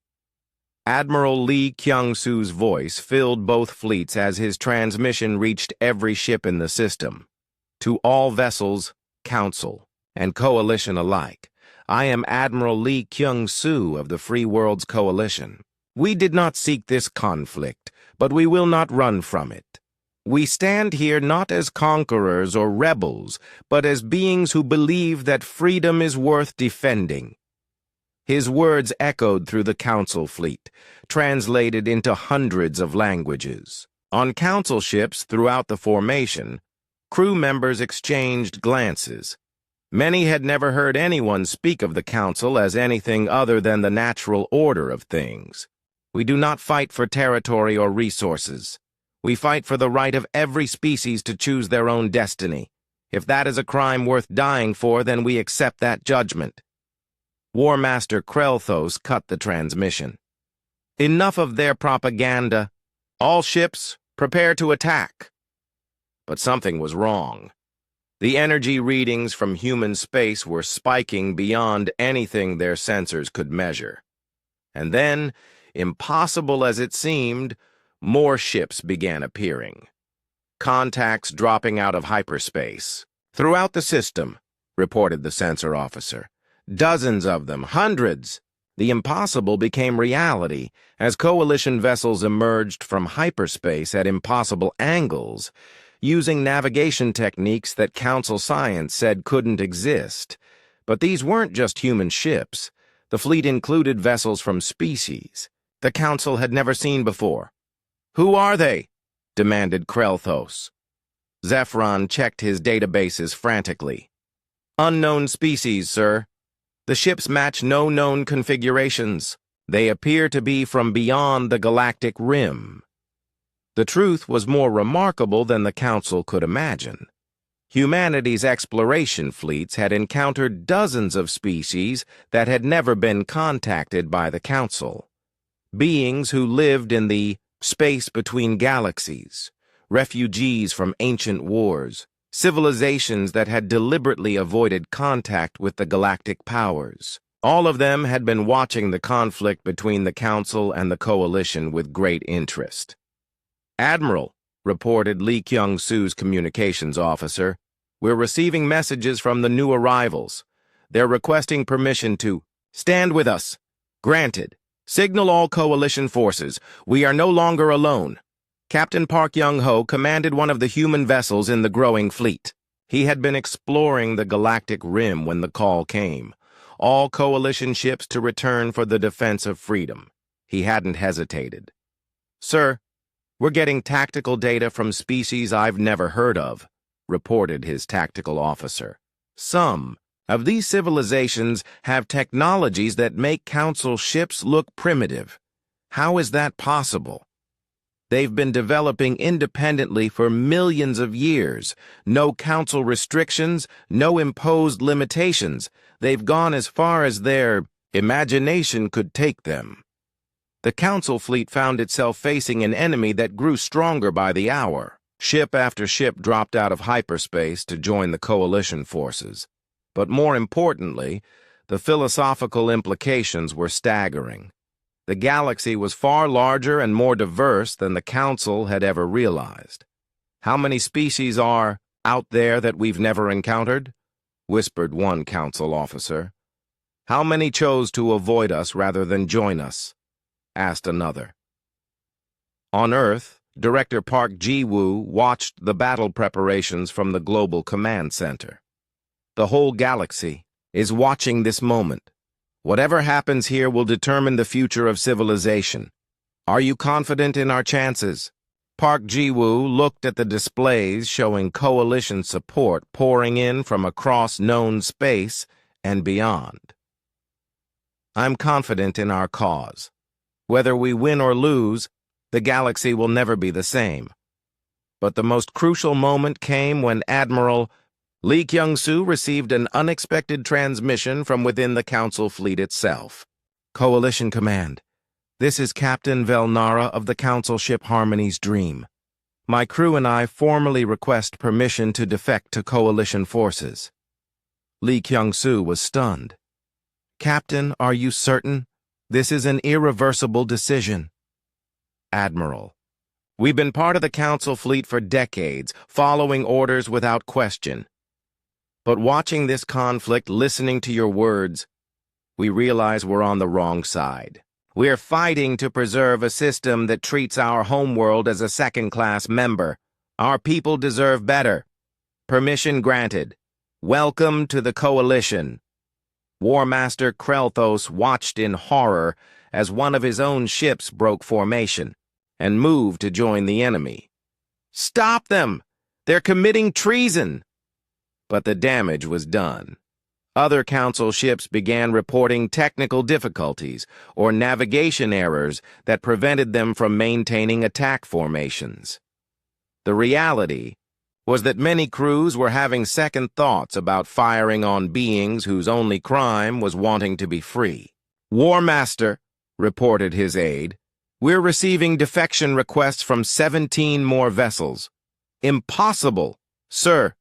Admiral Lee Kyung-soo's voice filled both fleets as his transmission reached every ship in the system. "To all vessels, Council, and Coalition alike. I am Admiral Lee Kyung-soo of the Free Worlds Coalition. We did not seek this conflict, but we will not run from it. We stand here not as conquerors or rebels, but as beings who believe that freedom is worth defending." His words echoed through the Council fleet, translated into hundreds of languages. On Council ships throughout the formation, crew members exchanged glances. Many had never heard anyone speak of the Council as anything other than the natural order of things. "We do not fight for territory or resources. We fight for the right of every species to choose their own destiny. If that is a crime worth dying for, then we accept that judgment." War Master Krelthos cut the transmission. "Enough of their propaganda. All ships, prepare to attack." But something was wrong. The energy readings from human space were spiking beyond anything their sensors could measure. And then, impossible as it seemed, more ships began appearing. Contacts dropping out of hyperspace. "Throughout the system," reported the sensor officer. "Dozens of them, hundreds." The impossible became reality as Coalition vessels emerged from hyperspace at impossible angles, using navigation techniques that Council science said couldn't exist. But these weren't just human ships. The fleet included vessels from species the Council had never seen before. "Who are they?" demanded Krelthos. Zephron checked his databases frantically. "Unknown species, sir. The ships match no known configurations. They appear to be from beyond the galactic rim." The truth was more remarkable than the Council could imagine. Humanity's exploration fleets had encountered dozens of species that had never been contacted by the Council. Beings who lived in the space between galaxies, refugees from ancient wars, civilizations that had deliberately avoided contact with the galactic powers. All of them had been watching the conflict between the Council and the Coalition with great interest. "Admiral," reported Lee Kyung-soo's communications officer, "we're receiving messages from the new arrivals. They're requesting permission to stand with us. Granted. Signal all Coalition forces. We are no longer alone." Captain Park Young-ho commanded one of the human vessels in the growing fleet. He had been exploring the galactic rim when the call came. All Coalition ships to return for the defense of freedom. He hadn't hesitated. "Sir, we're getting tactical data from species I've never heard of," reported his tactical officer. "Some of these civilizations have technologies that make Council ships look primitive. How is that possible?" They've been developing independently for millions of years. No council restrictions, no imposed limitations. They've gone as far as their imagination could take them. The council fleet found itself facing an enemy that grew stronger by the hour. Ship after ship dropped out of hyperspace to join the coalition forces. But more importantly, the philosophical implications were staggering. The galaxy was far larger and more diverse than the Council had ever realized. "How many species are out there that we've never encountered?" whispered one Council officer. "How many chose to avoid us rather than join us?" asked another. On Earth, Director Park Ji-woo watched the battle preparations from the Global Command Center. The whole galaxy is watching this moment. Whatever happens here will determine the future of civilization. Are you confident in our chances? Park Ji-woo looked at the displays showing coalition support pouring in from across known space and beyond. "I'm confident in our cause. Whether we win or lose, the galaxy will never be the same." But the most crucial moment came when Admiral Lee Kyung-soo received an unexpected transmission from within the Council fleet itself. "Coalition Command, this is Captain Velnara of the Council ship Harmony's Dream. My crew and I formally request permission to defect to Coalition forces." Lee Kyung-soo was stunned. "Captain, are you certain? This is an irreversible decision." "Admiral, we've been part of the Council fleet for decades, following orders without question. But watching this conflict, listening to your words, we realize we're on the wrong side. We're fighting to preserve a system that treats our homeworld as a second-class member. Our people deserve better. Permission granted. Welcome to the Coalition." War Master Krelthos watched in horror as one of his own ships broke formation and moved to join the enemy. "Stop them! They're committing treason!" But the damage was done. Other Council ships began reporting technical difficulties or navigation errors that prevented them from maintaining attack formations. The reality was that many crews were having second thoughts about firing on beings whose only crime was wanting to be free. "War Master," reported his aide, "we're receiving defection requests from 17 more vessels." "Impossible, sir.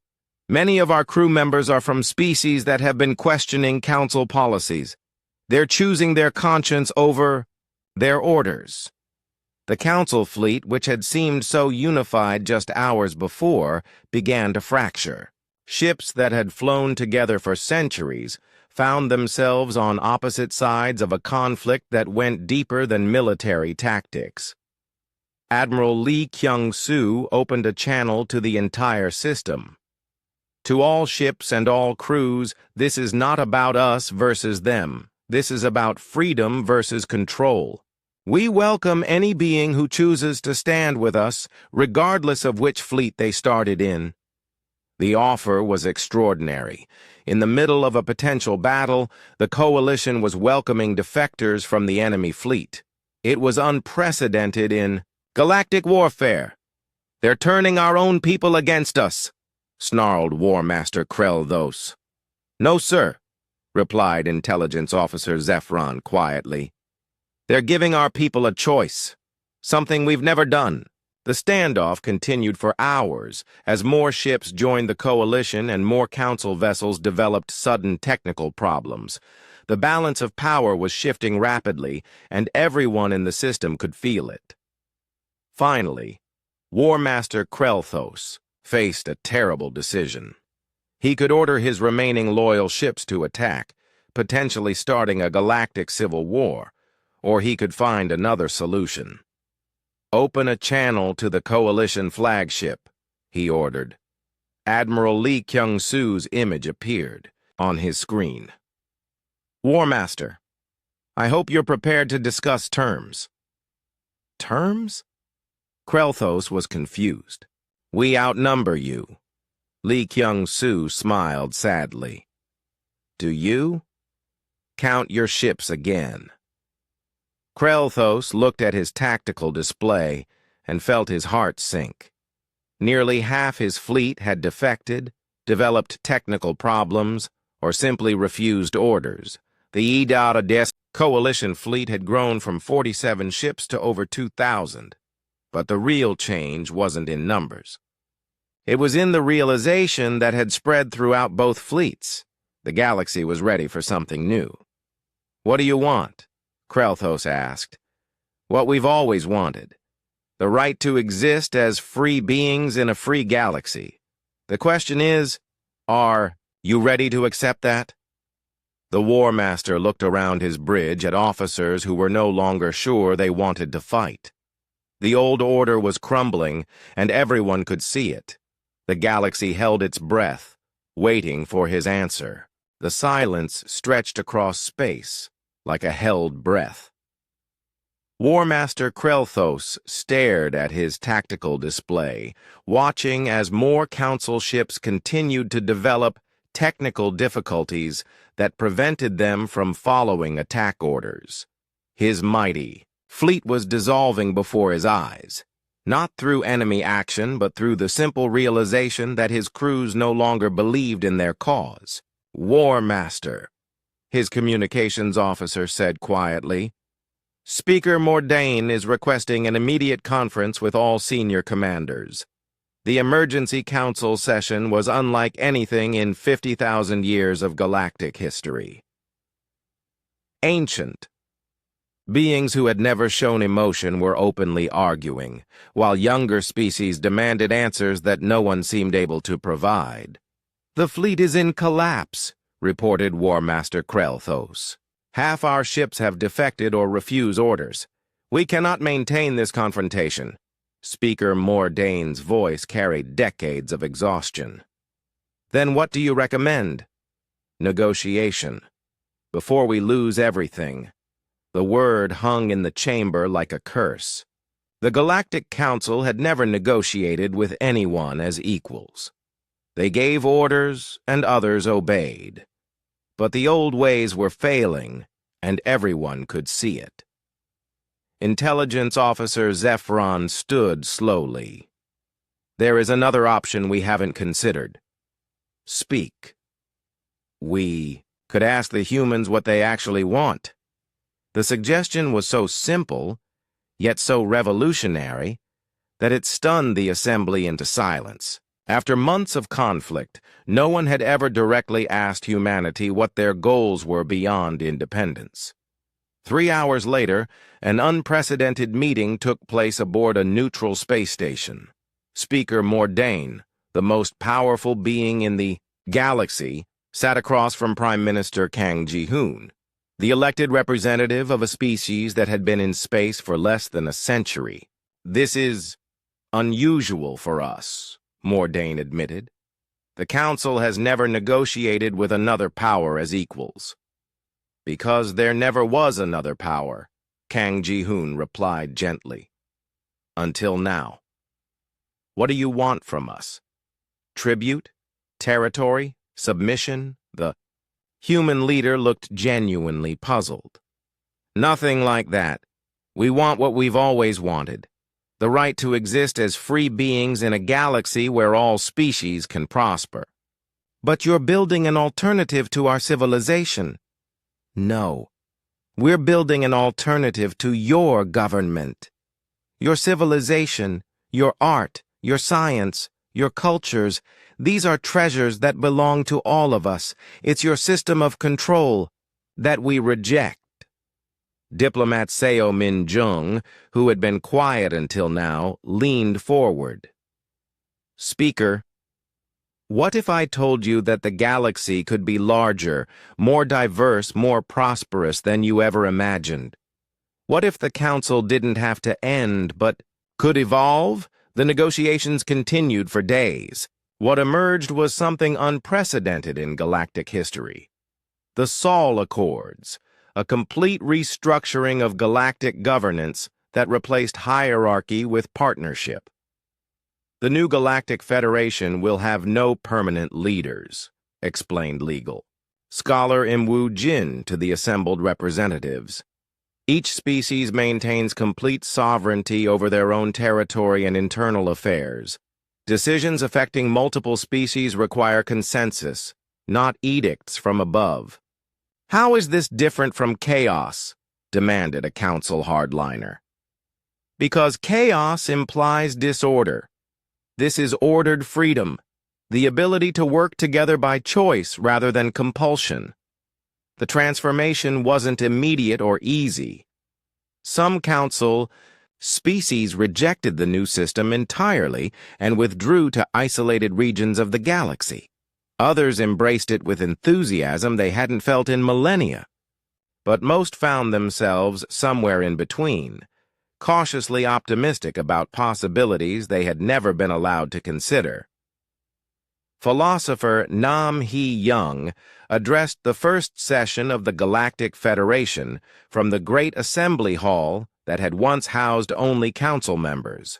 Many of our crew members are from species that have been questioning Council policies. They're choosing their conscience over their orders." The Council fleet, which had seemed so unified just hours before, began to fracture. Ships that had flown together for centuries found themselves on opposite sides of a conflict that went deeper than military tactics. Admiral Lee Kyung-soo opened a channel to the entire system. "To all ships and all crews, this is not about us versus them. This is about freedom versus control. We welcome any being who chooses to stand with us, regardless of which fleet they started in." The offer was extraordinary. In the middle of a potential battle, the Coalition was welcoming defectors from the enemy fleet. It was unprecedented in galactic warfare. "They're turning our own people against us," snarled War Master Krelthos. "No, sir," replied Intelligence Officer Zephron quietly. "They're giving our people a choice, something we've never done." The standoff continued for hours as more ships joined the Coalition and more Council vessels developed sudden technical problems. The balance of power was shifting rapidly, and everyone in the system could feel it. Finally, War Master Krelthos faced a terrible decision. He could order his remaining loyal ships to attack, potentially starting a galactic civil war, or he could find another solution. "Open a channel to the Coalition flagship," he ordered. Admiral Lee Kyung-soo's image appeared on his screen. "War Master, I hope you're prepared to discuss terms." "Terms?" Krelthos was confused. "We outnumber you." Lee Kyung-soo smiled sadly. "Do you? Count your ships again." Krelthos looked at his tactical display and felt his heart sink. Nearly half his fleet had defected, developed technical problems, or simply refused orders. The EDADA coalition fleet had grown from 47 ships to over 2,000. But the real change wasn't in numbers. It was in the realization that had spread throughout both fleets. The galaxy was ready for something new. "What do you want?" Krelthos asked. "What we've always wanted. The right to exist as free beings in a free galaxy. The question is, are you ready to accept that?" The War Master looked around his bridge at officers who were no longer sure they wanted to fight. The old order was crumbling, and everyone could see it. The galaxy held its breath, waiting for his answer. The silence stretched across space, like a held breath. War Master Krelthos stared at his tactical display, watching as more Council ships continued to develop technical difficulties that prevented them from following attack orders. His mighty fleet was dissolving before his eyes, not through enemy action, but through the simple realization that his crews no longer believed in their cause. "War Master," his communications officer said quietly, "Speaker Mordain is requesting an immediate conference with all senior commanders. The emergency council session was unlike anything in 50,000 years of galactic history." Ancient beings who had never shown emotion were openly arguing, while younger species demanded answers that no one seemed able to provide. "The fleet is in collapse," reported War Master Krelthos. "Half our ships have defected or refuse orders. We cannot maintain this confrontation." Speaker Mordain's voice carried decades of exhaustion. "Then what do you recommend?" "Negotiation. Before we lose everything." The word hung in the chamber like a curse. The Galactic Council had never negotiated with anyone as equals. They gave orders, and others obeyed. But the old ways were failing, and everyone could see it. Intelligence Officer Zephron stood slowly. "There is another option we haven't considered. Speak. We could ask the humans what they actually want." The suggestion was so simple, yet so revolutionary, that it stunned the assembly into silence. After months of conflict, no one had ever directly asked humanity what their goals were beyond independence. 3 hours later, an unprecedented meeting took place aboard a neutral space station. Speaker Mordain, the most powerful being in the galaxy, sat across from Prime Minister Kang Ji-hoon, the elected representative of a species that had been in space for less than a century. "This is unusual for us," Mordain admitted. "The Council has never negotiated with another power as equals." "Because there never was another power," Kang Ji-hoon replied gently. "Until now. What do you want from us? Tribute? Territory? Submission?" The human leader looked genuinely puzzled. "Nothing like that. We want what we've always wanted. The right to exist as free beings in a galaxy where all species can prosper." "But you're building an alternative to our civilization." "No. We're building an alternative to your government. Your civilization, your art, your science, your cultures, these are treasures that belong to all of us. It's your system of control that we reject." Diplomat Seo Min-jung, who had been quiet until now, leaned forward. "Speaker, what if I told you that the galaxy could be larger, more diverse, more prosperous than you ever imagined? What if the Council didn't have to end, but could evolve?" The negotiations continued for days. What emerged was something unprecedented in galactic history. The Sol Accords, a complete restructuring of galactic governance that replaced hierarchy with partnership. "The new Galactic Federation will have no permanent leaders," explained Legal Scholar Imwu Jin to the assembled representatives. Each species maintains complete sovereignty over their own territory and internal affairs. Decisions affecting multiple species require consensus, not edicts from above. How is this different from chaos? Demanded a council hardliner. Because chaos implies disorder. This is ordered freedom, the ability to work together by choice rather than compulsion. The transformation wasn't immediate or easy. Some council species rejected the new system entirely and withdrew to isolated regions of the galaxy. Others embraced it with enthusiasm they hadn't felt in millennia. But most found themselves somewhere in between, cautiously optimistic about possibilities they had never been allowed to consider. Philosopher Nam Hee Young addressed the first session of the Galactic Federation from the Great Assembly Hall that had once housed only council members.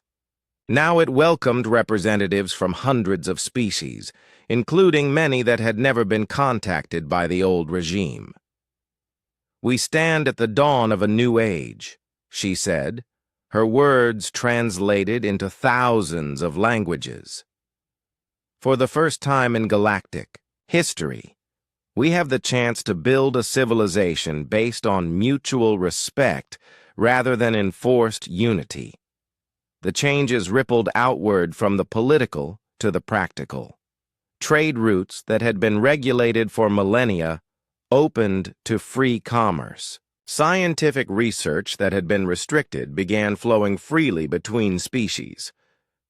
Now it welcomed representatives from hundreds of species, including many that had never been contacted by the old regime. "We stand at the dawn of a new age," she said, her words translated into thousands of languages. "For the first time in galactic history, we have the chance to build a civilization based on mutual respect rather than enforced unity." The changes rippled outward from the political to the practical. Trade routes that had been regulated for millennia opened to free commerce. Scientific research that had been restricted began flowing freely between species.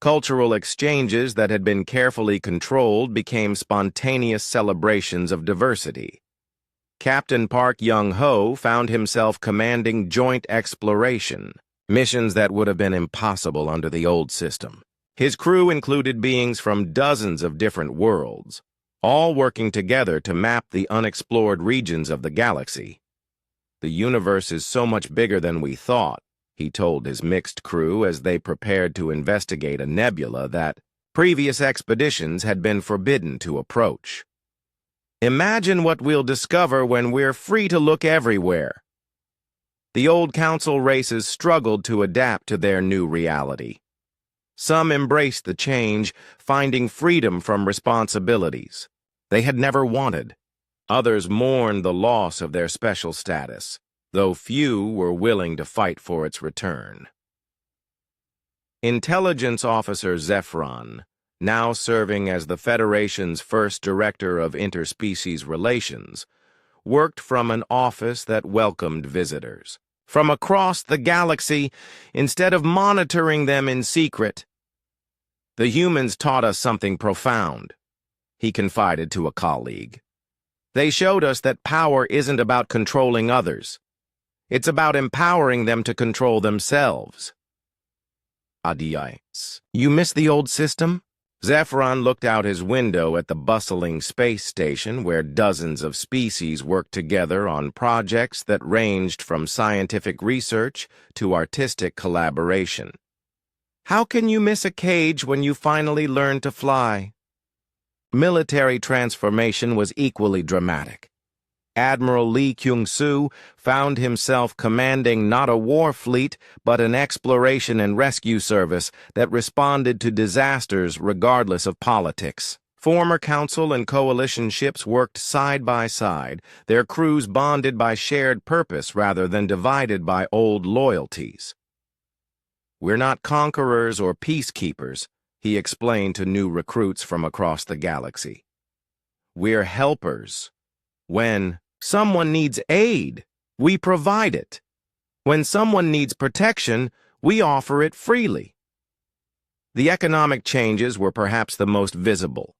Cultural exchanges that had been carefully controlled became spontaneous celebrations of diversity. Captain Park Young-ho found himself commanding joint exploration, missions that would have been impossible under the old system. His crew included beings from dozens of different worlds, all working together to map the unexplored regions of the galaxy. "The universe is so much bigger than we thought," he told his mixed crew as they prepared to investigate a nebula that previous expeditions had been forbidden to approach. "Imagine what we'll discover when we're free to look everywhere." The old council races struggled to adapt to their new reality. Some embraced the change, finding freedom from responsibilities they had never wanted. Others mourned the loss of their special status, though few were willing to fight for its return. Intelligence Officer Zephron, now serving as the Federation's first Director of Interspecies Relations, worked from an office that welcomed visitors from across the galaxy instead of monitoring them in secret. "The humans taught us something profound," he confided to a colleague. "They showed us that power isn't about controlling others. It's about empowering them to control themselves." "AudioBook. You miss the old system?" Zephron looked out his window at the bustling space station where dozens of species worked together on projects that ranged from scientific research to artistic collaboration. "How can you miss a cage when you finally learn to fly?" Military transformation was equally dramatic. Admiral Lee Kyung-soo found himself commanding not a war fleet, but an exploration and rescue service that responded to disasters regardless of politics. Former council and coalition ships worked side by side, their crews bonded by shared purpose rather than divided by old loyalties. "We're not conquerors or peacekeepers," he explained to new recruits from across the galaxy. "We're helpers. When someone needs aid, we provide it. When someone needs protection, we offer it freely." The economic changes were perhaps the most visible.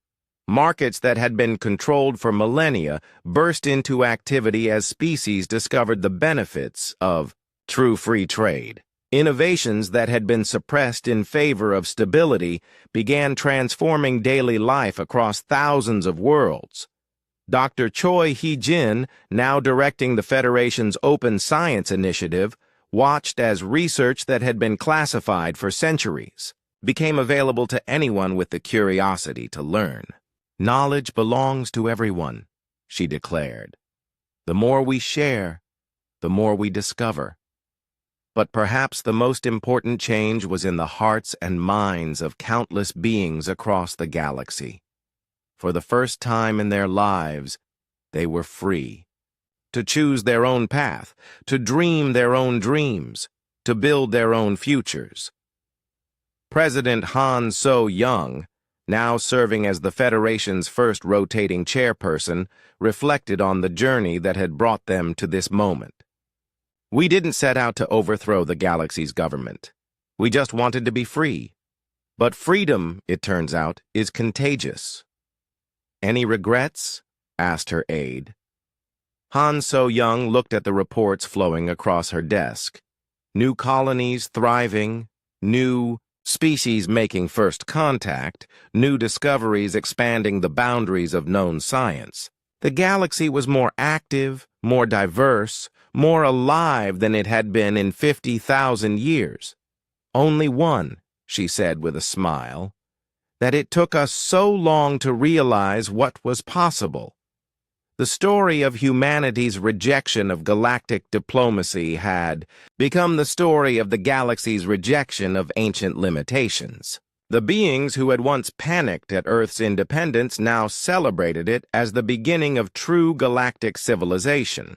Markets that had been controlled for millennia burst into activity as species discovered the benefits of true free trade. Innovations that had been suppressed in favor of stability began transforming daily life across thousands of worlds. Dr. Choi Hee-jin, now directing the Federation's Open Science Initiative, watched as research that had been classified for centuries became available to anyone with the curiosity to learn. "Knowledge belongs to everyone," she declared. "The more we share, the more we discover." but perhaps the most important change was in the hearts and minds of countless beings across the galaxy. For the first time in their lives, they were free to choose their own path, to dream their own dreams, to build their own futures. President Han So-young, now serving as the Federation's first rotating chairperson, reflected on the journey that had brought them to this moment. We didn't set out to overthrow the galaxy's government. We just wanted to be free. But freedom, it turns out, is contagious. Any regrets? Asked her aide. Han So-young looked at the reports flowing across her desk. New colonies thriving, new species making first contact, new discoveries expanding the boundaries of known science. The galaxy was more active, more diverse, more alive than it had been in 50,000 years. Only one, she said with a smile, that it took us so long to realize what was possible. The story of humanity's rejection of galactic diplomacy had become the story of the galaxy's rejection of ancient limitations. The beings who had once panicked at Earth's independence now celebrated it as the beginning of true galactic civilization.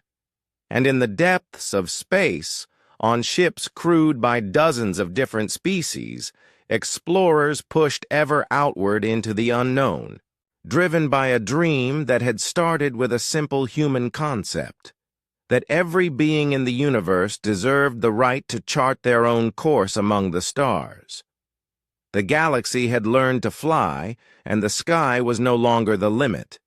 And in the depths of space, on ships crewed by dozens of different species, explorers pushed ever outward into the unknown, driven by a dream that had started with a simple human concept, that every being in the universe deserved the right to chart their own course among the stars. The galaxy had learned to fly, and the sky was no longer the limit.